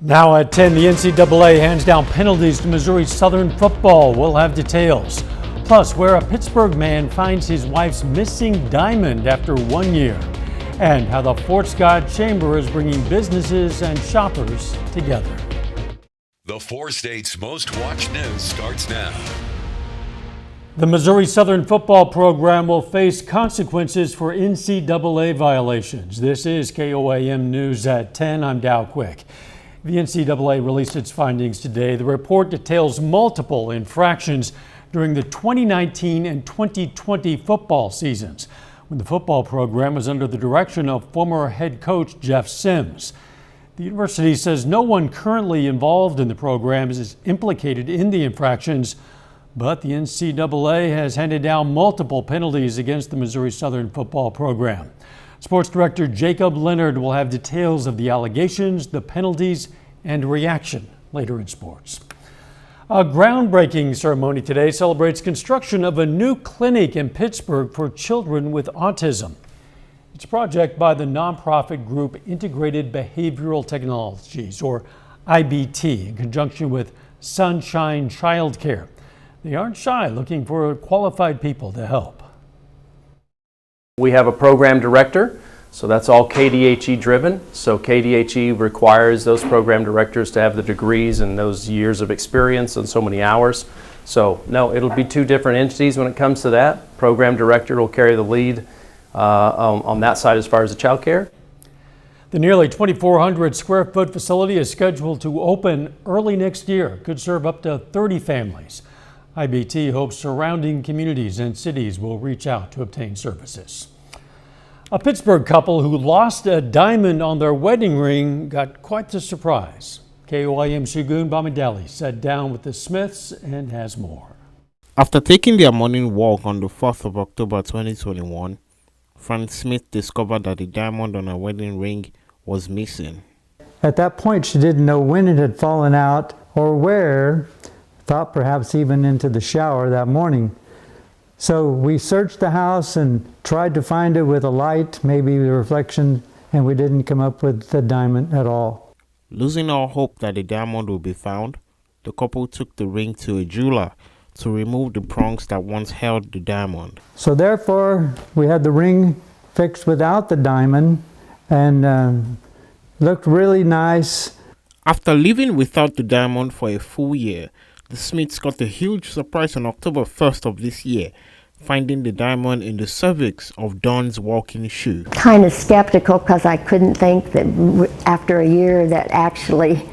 Now at 10, the NCAA hands down penalties to Missouri Southern football. We'll have details. Plus, where a Pittsburgh man finds his wife's missing diamond after 1 year. And how the Fort Scott Chamber is bringing businesses and shoppers together. The four states' most watched news starts now. The Missouri Southern football program will face consequences for NCAA violations. This is KOAM News at 10. I'm Dow Quick. The NCAA released its findings today. The report details multiple infractions during the 2019 and 2020 football seasons, when the football program was under the direction of former head coach Jeff Sims. The university says no one currently involved in the program is implicated in the infractions, but the NCAA has handed down multiple penalties against the Missouri Southern football program. Sports Director Jacob Leonard will have details of the allegations, the penalties, and reaction later in sports. A groundbreaking ceremony today celebrates construction of a new clinic in Pittsburgh for children with autism. It's a project by the nonprofit group Integrated Behavioral Technologies, or IBT, in conjunction with Sunshine Childcare. They aren't shy looking for qualified people to help. We have a program director, so that's all KDHE driven. So KDHE requires those program directors to have the degrees and those years of experience and so many hours. So no, it'll be two different entities when it comes to that. Program director will carry the lead on that side as far as the child care. The nearly 2,400 square foot facility is scheduled to open early next year. Could serve up to 30 families. IBT hopes surrounding communities and cities will reach out to obtain services. A Pittsburgh couple who lost a diamond on their wedding ring got quite the surprise. KOAM Shugun Bamideli sat down with the Smiths and has more. After taking their morning walk on the 4th of October 2021, Fran Smith discovered that the diamond on her wedding ring was missing. At that point, she didn't know when it had fallen out or where. Thought perhaps even into the shower that morning. So we searched the house and tried to find it with a light, maybe the reflection, and we didn't come up with the diamond at all. Losing all hope that the diamond would be found, the couple took the ring to a jeweler to remove the prongs that once held the diamond. So therefore, we had the ring fixed without the diamond and looked really nice. After living without the diamond for a full year, the Smiths got a huge surprise on October 1st of this year, finding the diamond in the cervix of Dawn's walking shoe. Kind of skeptical because I couldn't think that after a year that actually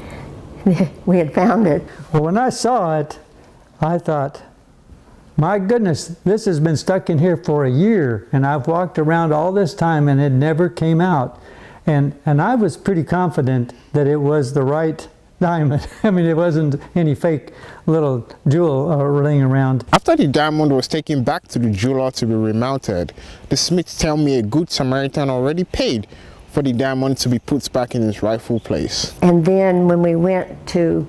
we had found it. Well, when I saw it, I thought, my goodness, this has been stuck in here for a year, and I've walked around all this time and it never came out. And I was pretty confident that it was the right diamond. I mean, it wasn't any fake little jewel laying around. After the diamond was taken back to the jeweler to be remounted, the Smiths tell me a good Samaritan already paid for the diamond to be put back in its rightful place. And then when we went to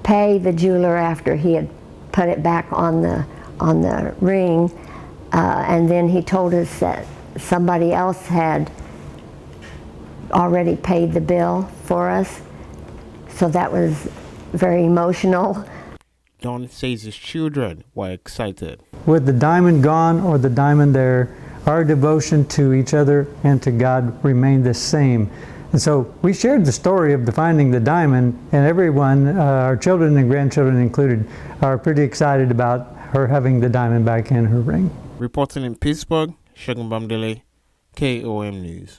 pay the jeweler after he had put it back on the ring, and then he told us that somebody else had already paid the bill for us. So that was very emotional. Don says his children were excited. With the diamond gone or the diamond there, our devotion to each other and to God remained the same. And so we shared the story of finding the diamond, and everyone, our children and grandchildren included, are pretty excited about her having the diamond back in her ring. Reporting in Pittsburgh, Shugun Bamideli, KOAM News.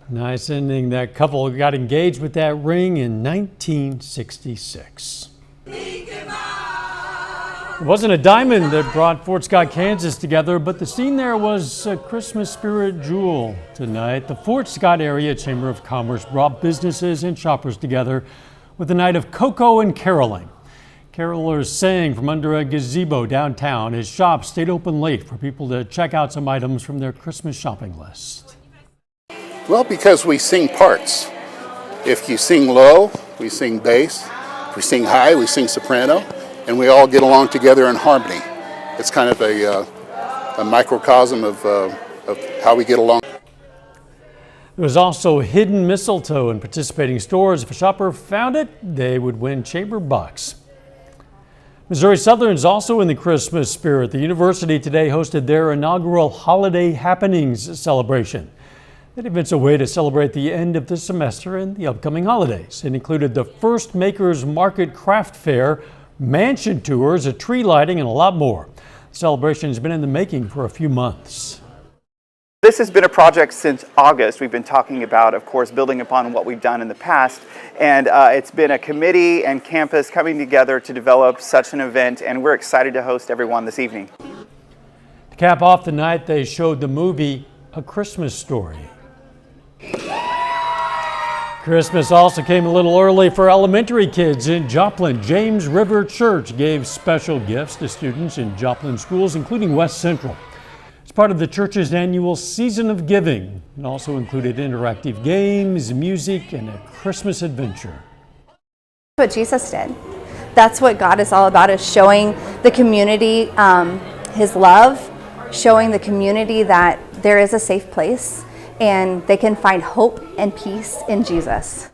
Nice ending. That couple got engaged with that ring in 1966. It wasn't a diamond that brought Fort Scott, Kansas together, but the scene there was a Christmas spirit jewel tonight. The Fort Scott Area Chamber of Commerce brought businesses and shoppers together with a night of cocoa and caroling. Carolers sang from under a gazebo downtown as shops stayed open late for people to check out some items from their Christmas shopping list. Well, because we sing parts. If you sing low, we sing bass. If we sing high, we sing soprano. And we all get along together in harmony. It's kind of a microcosm of how we get along. There was also hidden mistletoe in participating stores. If a shopper found it, they would win chamber bucks. Missouri Southern is also in the Christmas spirit. The university today hosted their inaugural Holiday Happenings celebration. That event's a way to celebrate the end of the semester and the upcoming holidays. It included the first Makers Market Craft Fair, mansion tours, a tree lighting, and a lot more. The celebration has been in the making for a few months. This has been a project since August. We've been talking about, of course, building upon what we've done in the past. And it's been a committee and campus coming together to develop such an event. And we're excited to host everyone this evening. To cap off the night, they showed the movie A Christmas Story. Christmas also came a little early for elementary kids in Joplin. James River Church gave special gifts to students in Joplin schools, including West Central. It's part of the church's annual season of giving. It also included interactive games, music, and a Christmas adventure. What Jesus did. That's what God is all about, is showing the community His love, showing the community that there is a safe place and they can find hope and peace in Jesus.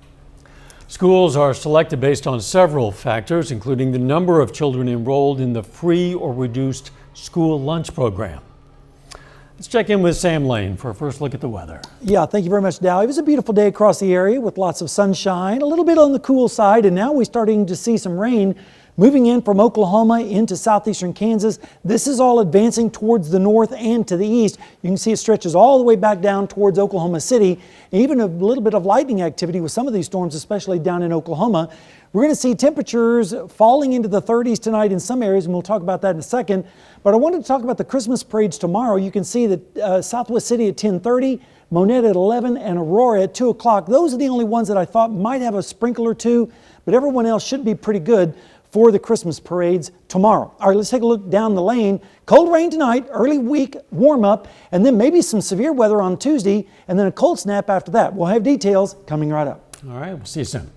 Schools are selected based on several factors, including the number of children enrolled in the free or reduced school lunch program. Let's check in with Sam Lane for a first look at the weather. Yeah, thank you very much, Dow. It was a beautiful day across the area with lots of sunshine, a little bit on the cool side, and now we're starting to see some rain moving in from Oklahoma into southeastern Kansas. This is all advancing towards the north and to the east. You can see it stretches all the way back down towards Oklahoma City. Even a little bit of lightning activity with some of these storms, especially down in Oklahoma. We're going to see temperatures falling into the 30s tonight in some areas, and we'll talk about that in a second. But I wanted to talk about the Christmas parades tomorrow. You can see that Southwest City at 10:30, Monette at 11, and Aurora at 2 o'clock. Those are the only ones that I thought might have a sprinkle or two, but everyone else should be pretty good for the Christmas parades tomorrow. All right, let's take a look down the lane. Cold rain tonight, early week warm up, and then maybe some severe weather on Tuesday, and then a cold snap after that. We'll have details coming right up. All right, we'll see you soon.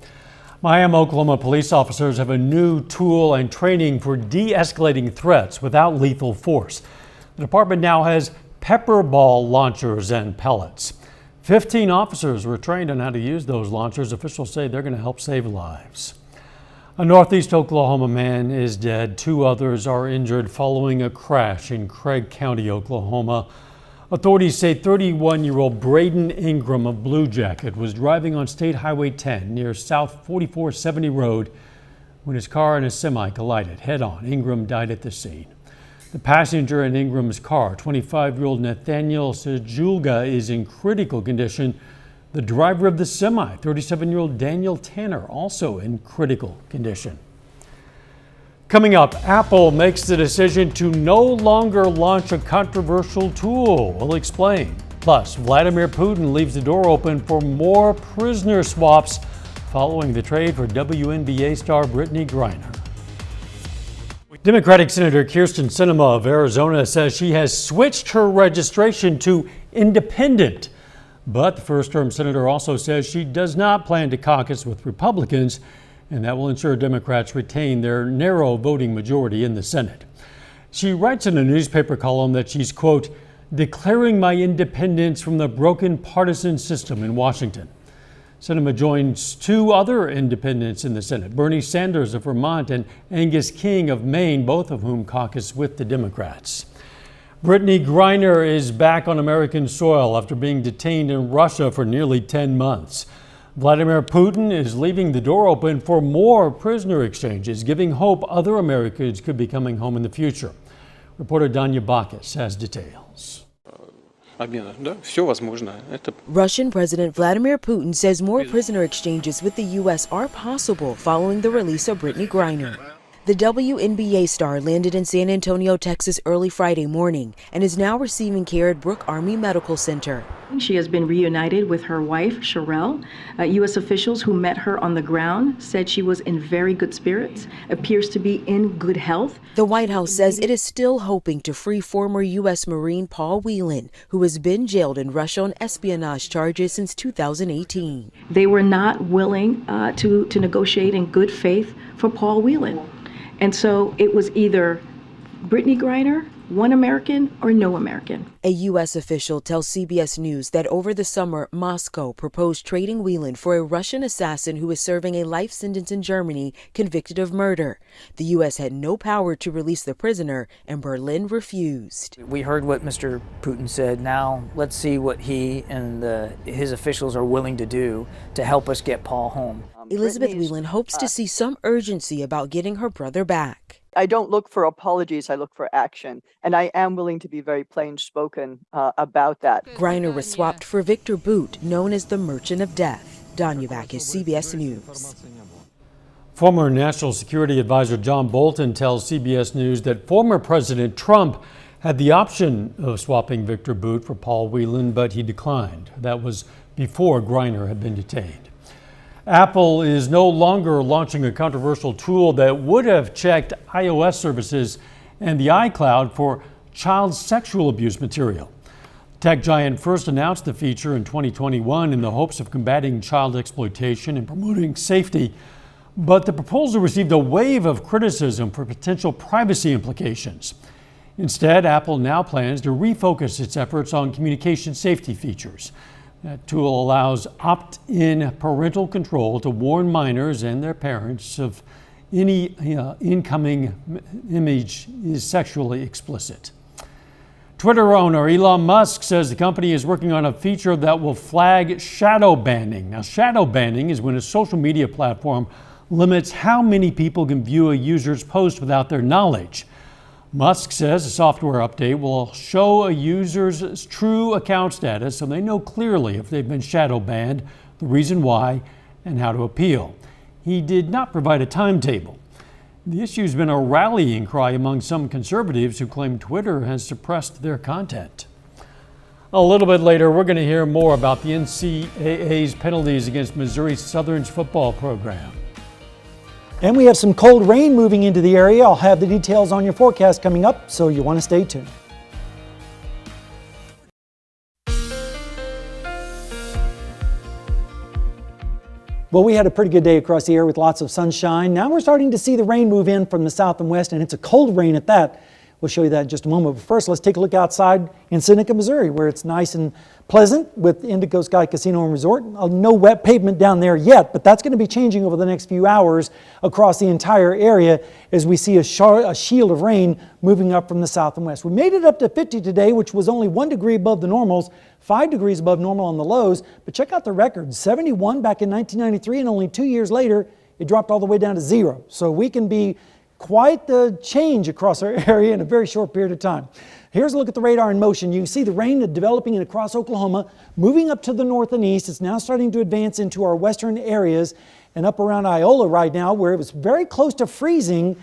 Miami, Oklahoma police officers have a new tool and training for de-escalating threats without lethal force. The department now has pepper ball launchers and pellets. 15 officers were trained on how to use those launchers. Officials say they're going to help save lives. A northeast Oklahoma man is dead. 2 others are injured following a crash in Craig County, Oklahoma. Authorities say 31-year-old Braden Ingram of Blue Jacket was driving on State Highway 10 near South 4470 Road when his car and a semi collided head-on. Ingram died at the scene. The passenger in Ingram's car, 25-year-old Nathaniel Sejulga, is in critical condition. The driver of the semi, 37-year-old Daniel Tanner, also in critical condition. Coming up, Apple makes the decision to no longer launch a controversial tool. We'll explain. Plus, Vladimir Putin leaves the door open for more prisoner swaps following the trade for WNBA star Brittany Griner. Democratic Senator Kyrsten Sinema of Arizona says she has switched her registration to independent. But the first-term senator also says she does not plan to caucus with Republicans, and that will ensure Democrats retain their narrow voting majority in the Senate. She writes in a newspaper column that she's, quote, declaring my independence from the broken partisan system in Washington. Sinema joins 2 other independents in the Senate, Bernie Sanders of Vermont and Angus King of Maine, both of whom caucus with the Democrats. Brittany Griner is back on American soil after being detained in Russia for nearly 10 months. Vladimir Putin is leaving the door open for more prisoner exchanges, giving hope other Americans could be coming home in the future. Reporter Danya Bacchus has details. Russian President Vladimir Putin says more prisoner exchanges with the U.S. are possible following the release of Brittany Griner. The WNBA star landed in San Antonio, Texas early Friday morning and is now receiving care at Brooke Army Medical Center. She has been reunited with her wife, Sherelle. U.S. officials who met her on the ground said she was in very good spirits, appears to be in good health. The White House says it is still hoping to free former U.S. Marine Paul Whelan, who has been jailed in Russia on espionage charges since 2018. They were not willing to negotiate in good faith for Paul Whelan. And so it was either Brittany Griner one American or no American. A U.S. official tells CBS News that over the summer, Moscow proposed trading Whelan for a Russian assassin who is serving a life sentence in Germany convicted of murder. The U.S. had no power to release the prisoner, and Berlin refused. We heard what Mr. Putin said. Now let's see what he and his officials are willing to do to help us get Paul home. Elizabeth Whelan hopes to see some urgency about getting her brother back. I don't look for apologies, I look for action. And I am willing to be very plain spoken about that. Griner was swapped for Victor Boot, known as the Merchant of Death. Danya Vakis, CBS News. Former National Security Advisor John Bolton tells CBS News that former President Trump had the option of swapping Victor Boot for Paul Whelan, but he declined. That was before Griner had been detained. Apple is no longer launching a controversial tool that would have checked iOS services and the iCloud for child sexual abuse material. Tech giant first announced the feature in 2021 in the hopes of combating child exploitation and promoting safety, but the proposal received a wave of criticism for potential privacy implications. Instead, Apple now plans to refocus its efforts on communication safety features. That tool allows opt-in parental control to warn minors and their parents of any incoming image is sexually explicit. Twitter owner Elon Musk says the company is working on a feature that will flag shadow banning. Now, shadow banning is when a social media platform limits how many people can view a user's post without their knowledge. Musk says a software update will show a user's true account status so they know clearly if they've been shadow banned, the reason why, and how to appeal. He did not provide a timetable. The issue's been a rallying cry among some conservatives who claim Twitter has suppressed their content. A little bit later, we're going to hear more about the NCAA's penalties against Missouri Southern's football program. And we have some cold rain moving into the area. I'll have the details on your forecast coming up, so you want to stay tuned. Well, we had a pretty good day across the area with lots of sunshine. Now we're starting to see the rain move in from the south and west, and it's a cold rain at that. We'll show you that in just a moment. But first, let's take a look outside in Seneca, Missouri, where it's nice and pleasant with Indigo Sky Casino and Resort. No wet pavement down there yet, but that's going to be changing over the next few hours across the entire area as we see a shield of rain moving up from the south and west. We made it up to 50 today, which was only 1 degree above the normals, 5 degrees above normal on the lows. But check out the record, 71 back in 1993, and only 2 years later, it dropped all the way down to 0. So we can be quite the change across our area in a very short period of time. Here's a look at the radar in motion. You can see the rain developing across Oklahoma, moving up to the north and east. It's now starting to advance into our western areas and up around Iola right now, where it was very close to freezing.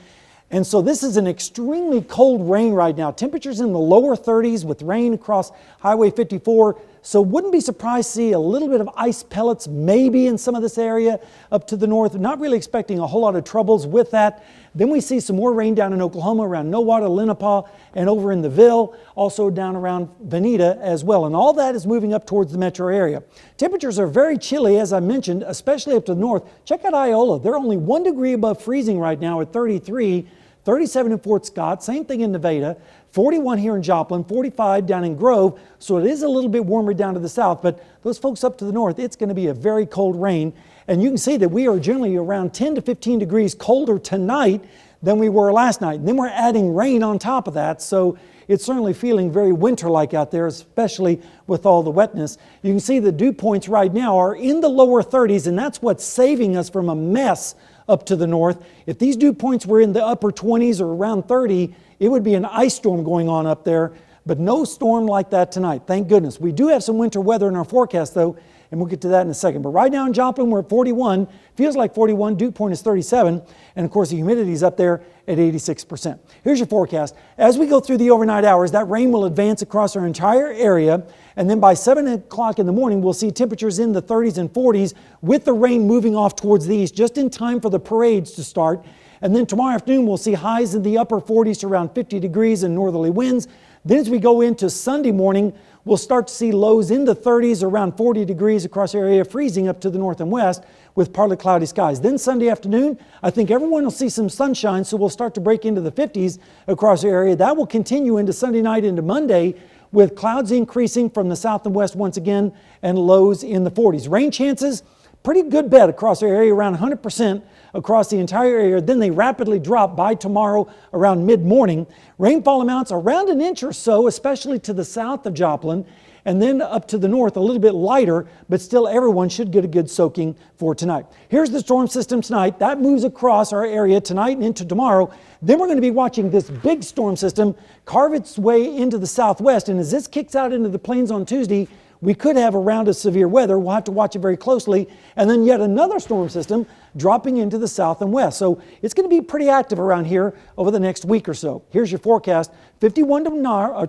And so this is an extremely cold rain right now. Temperatures in the lower 30s with rain across Highway 54. So wouldn't be surprised to see a little bit of ice pellets maybe in some of this area up to the north. Not really expecting a whole lot of troubles with that. Then we see some more rain down in Oklahoma around Nowata, Lenapaw, and over in the Ville, also down around Veneta as well. And all that is moving up towards the metro area. Temperatures are very chilly, as I mentioned, especially up to the north. Check out Iola. They're only 1 degree above freezing right now at 33. 37 in Fort Scott, same thing in Nevada, 41 here in Joplin, 45 down in Grove, so it is a little bit warmer down to the south, but those folks up to the north, it's going to be a very cold rain, and you can see that we are generally around 10 to 15 degrees colder tonight than we were last night. And then we're adding rain on top of that, so it's certainly feeling very winter-like out there, especially with all the wetness. You can see the dew points right now are in the lower 30s, and that's what's saving us from a mess up to the north. If these dew points were in the upper 20s or around 30, it would be an ice storm going on up there, but no storm like that tonight, thank goodness. We do have some winter weather in our forecast though, and we'll get to that in a second. But right now in Joplin, we're at 41, feels like 41, dew point is 37, and of course the humidity is up there at 86%. Here's your forecast. As we go through the overnight hours, that rain will advance across our entire area, and then by 7 o'clock in the morning, we'll see temperatures in the 30s and 40s with the rain moving off towards the east, just in time for the parades to start. And then tomorrow afternoon, we'll see highs in the upper 40s to around 50 degrees and northerly winds. Then as we go into Sunday morning, we'll start to see lows in the 30s, around 40 degrees across the area, freezing up to the north and west. with partly cloudy skies. Then Sunday afternoon, I think everyone will see some sunshine, so we'll start to break into the 50s across the area. That will continue into Sunday night into Monday, with clouds increasing from the south and west once again and lows in the 40s. Rain chances, pretty good bet across the area, around 100% across the entire area. Then they rapidly drop by tomorrow around mid-morning. Rainfall amounts around an inch or so, especially to the south of Joplin, and then up to the north a little bit lighter, but still everyone should get a good soaking for tonight. Here's the storm system tonight. That moves across our area tonight and into tomorrow. Then we're going to be watching this big storm system carve its way into the southwest, and as this kicks out into the plains on Tuesday, we could have a round of severe weather. We'll have to watch it very closely. And then yet another storm system dropping into the south and west. So it's going to be pretty active around here over the next week or so. Here's your forecast. 51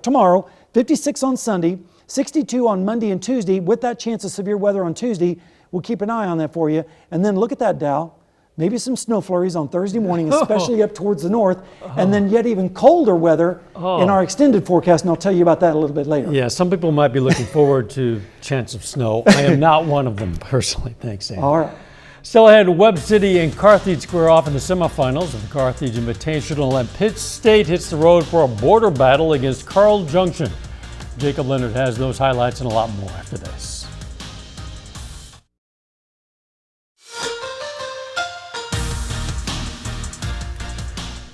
tomorrow, 56 on Sunday, 62 on Monday and Tuesday, with that chance of severe weather on Tuesday. We'll keep an eye on that for you. And then look at that, Dow. Maybe some snow flurries on Thursday morning, especially up towards the north, and then yet even colder weather in our extended forecast, and I'll tell you about that a little bit later. Yeah, some people might be looking forward to chance of snow. I am not one of them personally. Thanks, Andy. All right. Still ahead, Webb City and Carthage square off in the semifinals of the Carthage Invitational, and Pitt State hits the road for a border battle against Carl Junction. Jacob Leonard has those highlights and a lot more after this.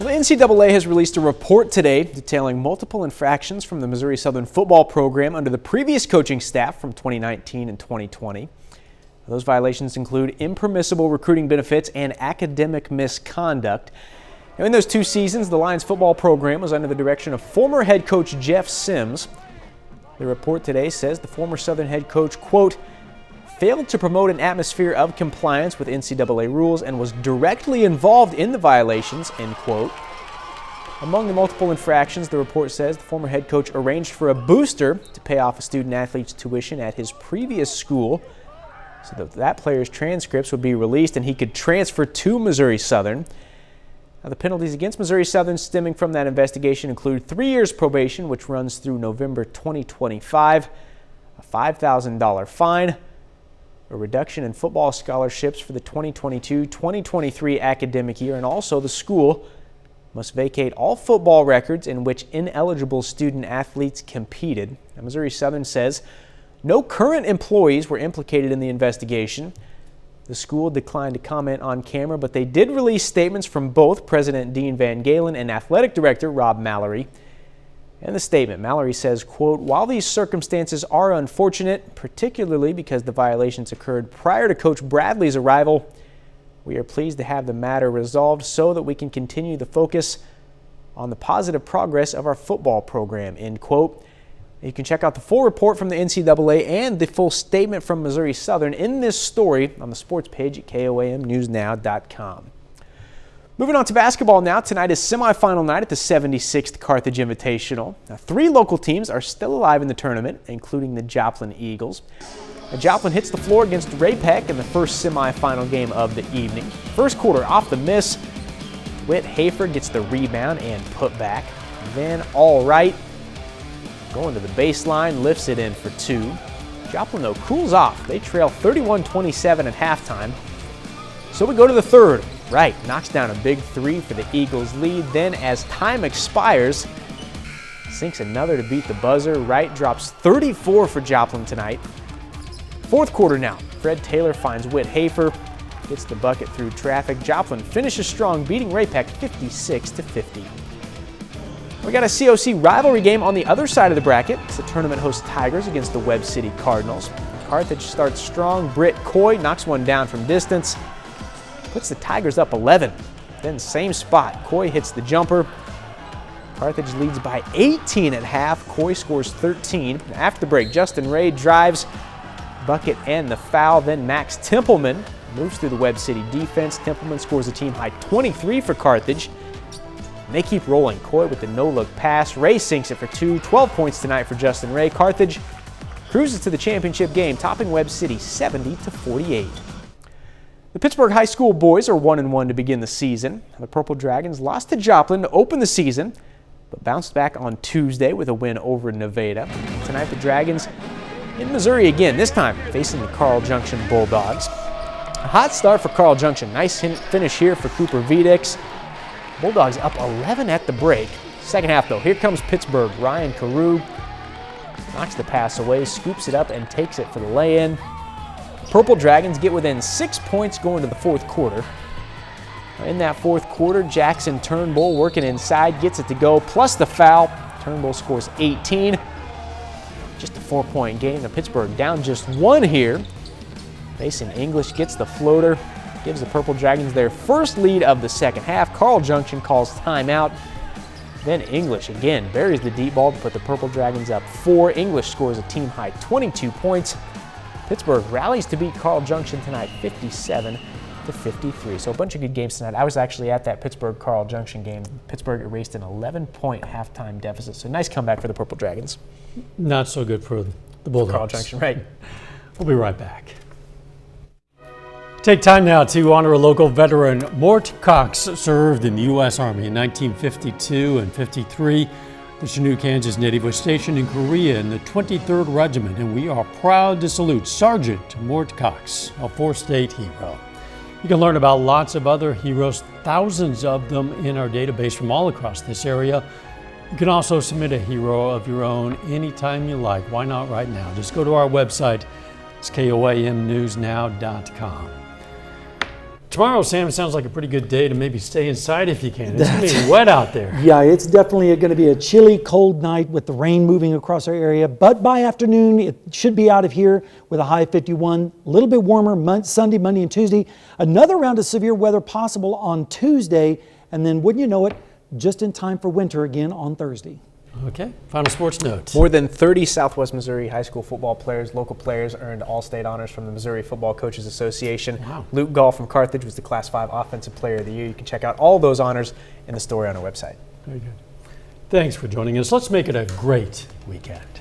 Well, the NCAA has released a report today detailing multiple infractions from the Missouri Southern football program under the previous coaching staff from 2019 and 2020. Those violations include impermissible recruiting benefits and academic misconduct. Now, in those 2 seasons, the Lions football program was under the direction of former head coach Jeff Sims. The report today says the former Southern head coach, quote, failed to promote an atmosphere of compliance with NCAA rules and was directly involved in the violations, end quote. Among the multiple infractions, the report says the former head coach arranged for a booster to pay off a student athlete's tuition at his previous school so that that player's transcripts would be released and he could transfer to Missouri Southern. Now, the penalties against Missouri Southern stemming from that investigation include 3 years probation, which runs through November 2025, a $5,000 fine, a reduction in football scholarships for the 2022-2023 academic year, and also the school must vacate all football records in which ineligible student athletes competed. Now, Missouri Southern says no current employees were implicated in the investigation. The school declined to comment on camera, but they did release statements from both President Dean Van Galen and Athletic Director Rob Mallory. In the statement, Mallory says, quote, while these circumstances are unfortunate, particularly because the violations occurred prior to Coach Bradley's arrival, we are pleased to have the matter resolved so that we can continue the focus on the positive progress of our football program, end quote. You can check out the full report from the NCAA and the full statement from Missouri Southern in this story on the sports page at KOAMnewsnow.com. Moving on to basketball now. Tonight is semifinal night at the 76th Carthage Invitational. Now, 3 local teams are still alive in the tournament, including the Joplin Eagles. Now, Joplin hits the floor against Ray Peck in the first semifinal game of the evening. First quarter off the miss, Whit Hafer gets the rebound and put back. Then All Right going to the baseline, lifts it in for 2. Joplin, though, cools off. They trail 31-27 at halftime. So we go to the third. Wright knocks down a big 3 for the Eagles' lead. Then, as time expires, sinks another to beat the buzzer. Wright drops 34 for Joplin tonight. Fourth quarter now. Fred Taylor finds Whit Hafer, gets the bucket through traffic. Joplin finishes strong, beating Ray Peck 56-50. We got a COC rivalry game on the other side of the bracket. It's the tournament host Tigers against the Webb City Cardinals. Carthage starts strong. Britt Coy knocks one down from distance, puts the Tigers up 11. Then same spot, Coy hits the jumper. Carthage leads by 18 at half. Coy scores 13. After the break, Justin Ray drives, bucket and the foul. Then Max Templeman moves through the Webb City defense. Templeman scores a team-high 23 for Carthage. And they keep rolling. Coy with the no-look pass. Ray sinks it for 2. 12 points tonight for Justin Ray. Carthage cruises to the championship game, topping Webb City 70-48. The Pittsburgh High School boys are 1-1 to begin the season. The Purple Dragons lost to Joplin to open the season, but bounced back on Tuesday with a win over Nevada. Tonight, the Dragons in Missouri again, this time facing the Carl Junction Bulldogs. hot start for Carl Junction. Nice finish here for Cooper Vedix. Bulldogs up 11 at the break. Second half though, here comes Pittsburgh. Ryan Carew knocks the pass away, scoops it up and takes it for the lay-in. Purple Dragons get within 6 points going to the fourth quarter. In that fourth quarter, Jackson Turnbull working inside, gets it to go, plus the foul. Turnbull scores 18. Just a 4-point game. The Pittsburgh down just 1 here. Mason English gets the floater, gives the Purple Dragons their first lead of the second half. Carl Junction calls timeout. Then English again buries the deep ball to put the Purple Dragons up 4. English scores a team-high 22 points. Pittsburgh rallies to beat Carl Junction tonight 57-53. So a bunch of good games tonight. I was actually at that Pittsburgh-Carl Junction game. Pittsburgh erased an 11-point halftime deficit. So nice comeback for the Purple Dragons. Not so good for the Bulldogs. Carl Junction, right. We'll be right back. Take time now to honor a local veteran. Mort Cox served in the U.S. Army in 1952 and 53. The Chinooka, Kansas native was stationed in Korea in the 23rd Regiment, and we are proud to salute Sergeant Mort Cox, a 4-state hero. You can learn about lots of other heroes, thousands of them in our database from all across this area. You can also submit a hero of your own anytime you like. Why not right now? Just go to our website. It's KOAMnewsnow.com. Tomorrow, Sam, sounds like a pretty good day to maybe stay inside if you can. It's going to be wet out there. Yeah, it's definitely going to be a chilly, cold night with the rain moving across our area. But by afternoon, it should be out of here with a high 51. A little bit warmer Sunday, Monday, and Tuesday. Another round of severe weather possible on Tuesday. And then, wouldn't you know it, just in time for winter again on Thursday. Okay, final sports note. More than 30 Southwest Missouri high school football players, local players, earned all-state honors from the Missouri Football Coaches Association. Wow. Luke Gall from Carthage was the Class 5 Offensive Player of the Year. You can check out all those honors in the story on our website. Very good. Thanks for joining us. Let's make it a great weekend.